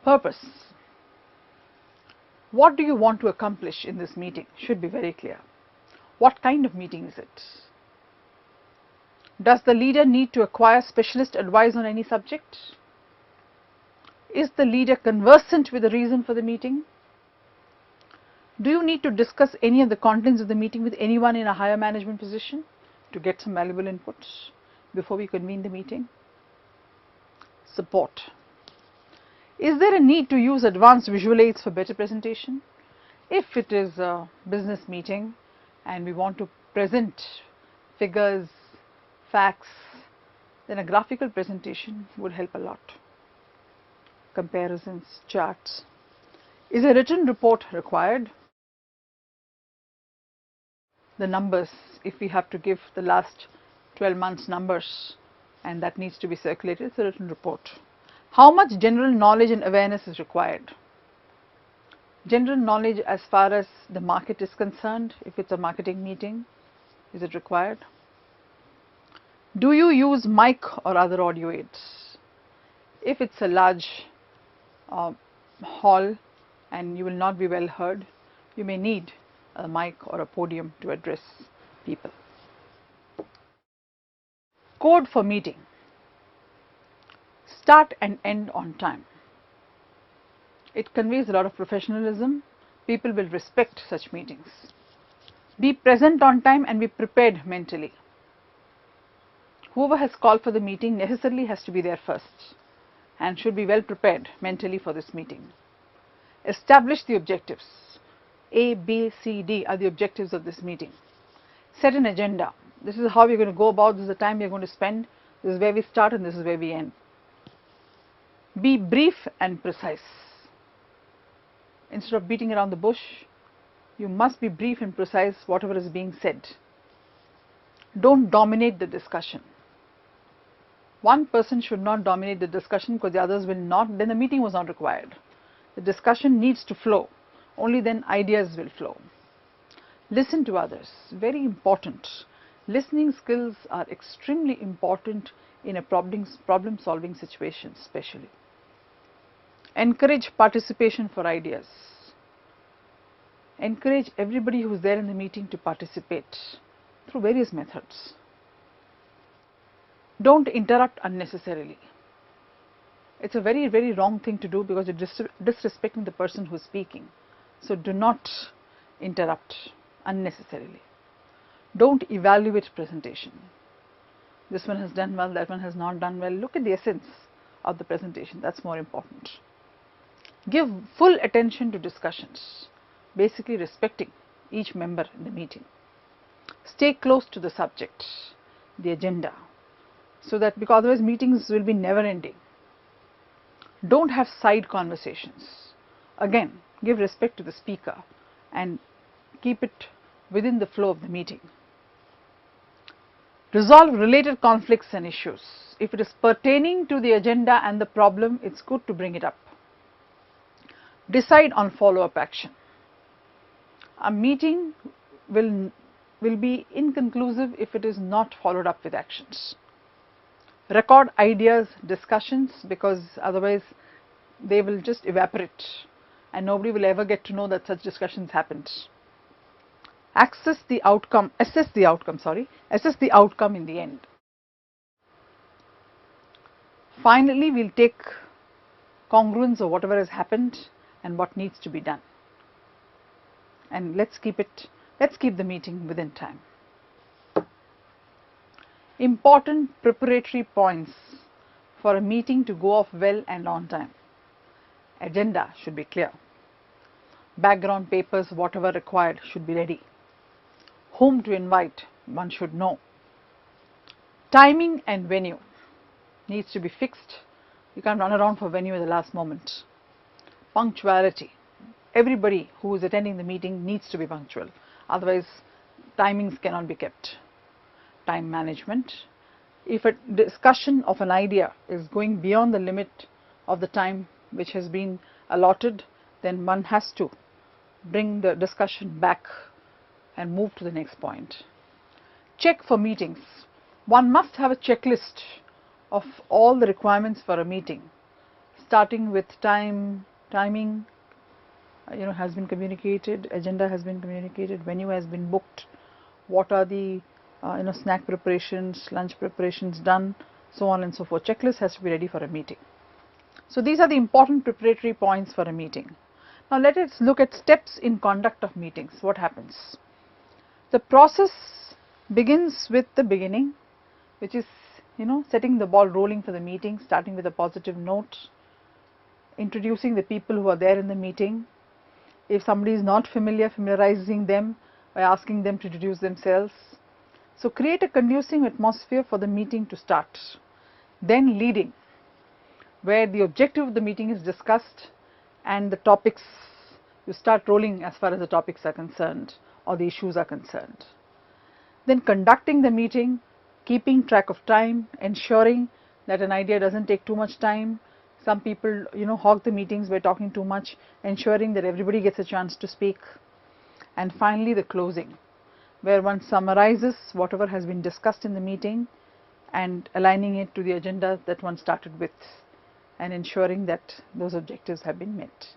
Purpose. What do you want to accomplish in this meeting? Should be very clear. What kind of meeting is it? Does the leader need to acquire specialist advice on any subject? Is the leader conversant with the reason for the meeting? Do you need to discuss any of the contents of the meeting with anyone in a higher management position to get some valuable input before we convene the meeting? Support. Is there a need to use advanced visual aids for better presentation? If it is a business meeting and we want to present figures, facts, then a graphical presentation would help a lot. Comparisons, charts. Is a written report required? The numbers, if we have to give the last 12 months numbers and that needs to be circulated, it's a written report. How much general knowledge and awareness is required? General knowledge as far as the market is concerned, if it's a marketing meeting, is it required? Do you use mic or other audio aids? If it's a large hall and you will not be well heard, you may need a mic or a podium to address people. Code for meeting. Start and end on time. It conveys a lot of professionalism. People will respect such meetings. Be present on time and be prepared mentally. Whoever has called for the meeting necessarily has to be there first and should be well prepared mentally for this meeting. Establish the objectives. A, B, C, D are the objectives of this meeting. Set an agenda. This is how we're going to go about, this is the time we're going to spend, this is where we start and this is where we end. Be brief and precise. Instead of beating around the bush, you must be brief and precise whatever is being said. Don't dominate the discussion. One person should not dominate the discussion because the others will not, then the meeting was not required. The discussion needs to flow. Only then ideas will flow. Listen to others. Very important. Listening skills are extremely important in a problem-solving situation especially. Encourage participation for ideas. Encourage everybody who is there in the meeting to participate through various methods. Don't interrupt unnecessarily. It's a very, very wrong thing to do because you're disrespecting the person who is speaking. So do not interrupt unnecessarily. Don't evaluate presentation. This one has done well, that one has not done well. Look at the essence of the presentation, that's more important. Give full attention to discussions, basically respecting each member in the meeting. Stay close to the subject, the agenda, so that because otherwise meetings will be never ending. Don't have side conversations. Again, give respect to the speaker and keep it within the flow of the meeting. Resolve related conflicts and issues. If it is pertaining to the agenda and the problem, it's good to bring it up. Decide on follow-up action. A meeting will be inconclusive if it is not followed up with actions. Record ideas, discussions, because otherwise they will just evaporate and nobody will ever get to know that such discussions happened. Assess the outcome in the end. Finally, we'll take congruence of whatever has happened and what needs to be done. And let's keep the meeting within time. Important preparatory points for a meeting to go off well and on time. Agenda should be clear. Background papers, whatever required, should be ready. Whom to invite, one should know. Timing and venue needs to be fixed. You can't run around for venue at the last moment. Punctuality. Everybody who is attending the meeting needs to be punctual. Otherwise, timings cannot be kept. Time management. If a discussion of an idea is going beyond the limit of the time which has been allotted, then one has to bring the discussion back and move to the next point. Check for meetings. One must have a checklist of all the requirements for a meeting, starting with timing, has been communicated, agenda has been communicated, venue has been booked, what are the snack preparations, lunch preparations done, so on and so forth. Checklist has to be ready for a meeting. So these are the important preparatory points for a meeting. Now let us look at steps in conduct of meetings. What happens? The process begins with the beginning, which is setting the ball rolling for the meeting, starting with a positive note, introducing the people who are there in the meeting. If somebody is not familiar, familiarizing them by asking them to introduce themselves. So create a conducive atmosphere for the meeting to start. Then leading, where the objective of the meeting is discussed and the topics, you start rolling as far as the topics are concerned or the issues are concerned. Then conducting the meeting, keeping track of time, ensuring that an idea doesn't take too much time. Some people hog the meetings by talking too much, ensuring that everybody gets a chance to speak. And finally the closing, where one summarizes whatever has been discussed in the meeting and aligning it to the agenda that one started with and ensuring that those objectives have been met.